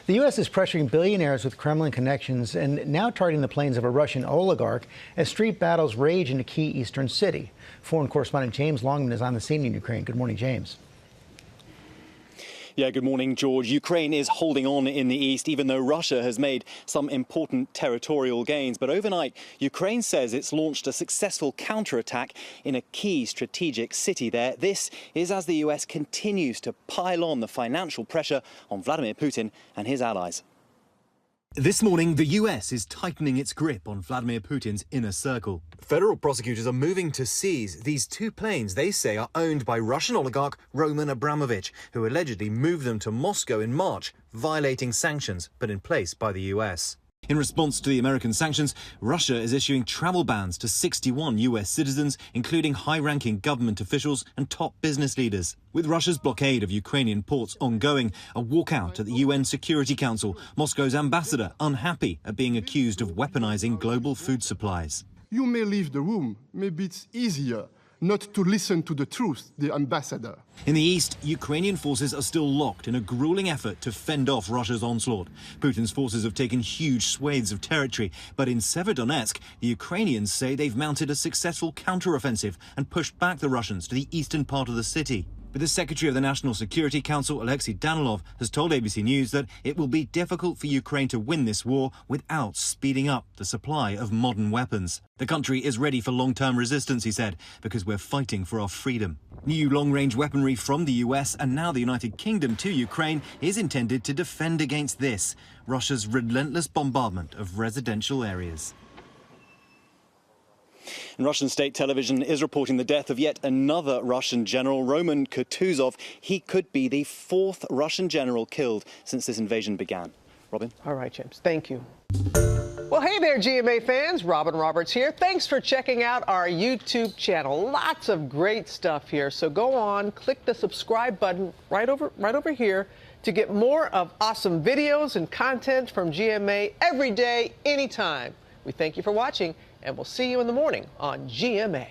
The U.S. is pressuring billionaires with Kremlin connections and now targeting the planes of a Russian oligarch as street battles rage in a key eastern city. Foreign correspondent James Longman is on the scene in Ukraine. Good morning, James. Yeah, good morning, George. Ukraine is holding on in the east, even though Russia has made some important territorial gains. But overnight, Ukraine says it's launched a successful counterattack in a key strategic city there. This is as the US continues to pile on the financial pressure on Vladimir Putin and his allies. This morning, the US is tightening its grip on Vladimir Putin's inner circle. Federal prosecutors are moving to seize these two planes they say are owned by Russian oligarch Roman Abromovich, who allegedly moved them to Moscow in March, violating sanctions put in place by the US. In response to the American sanctions, Russia is issuing travel bans to 61 US citizens, including high-ranking government officials and top business leaders. With Russia's blockade of Ukrainian ports ongoing, a walkout at the UN Security Council, Moscow's ambassador unhappy at being accused of weaponizing global food supplies. You may leave the room. Maybe it's easier not to listen to the truth, the ambassador. In the east, Ukrainian forces are still locked in a grueling effort to fend off Russia's onslaught. Putin's forces have taken huge swathes of territory, but in Severodonetsk, the Ukrainians say they've mounted a successful counteroffensive and pushed back the Russians to the eastern part of the city. But the Secretary of the National Security Council, Alexei Danilov, has told ABC News that it will be difficult for Ukraine to win this war without speeding up the supply of modern weapons. The country is ready for long-term resistance, he said, because we're fighting for our freedom. New long-range weaponry from the US and now the United Kingdom to Ukraine is intended to defend against this, Russia's relentless bombardment of residential areas. And Russian state television is reporting the death of yet another Russian general, Roman Kutuzov. He could be the fourth Russian general killed since this invasion began. Robin? All right, James. Thank you. Well, hey there, GMA fans. Robin Roberts here. Thanks for checking out our YouTube channel. Lots of great stuff here. So go on, click the subscribe button right over here to get more of awesome videos and content from GMA every day, anytime. We thank you for watching, and we'll see you in the morning on GMA.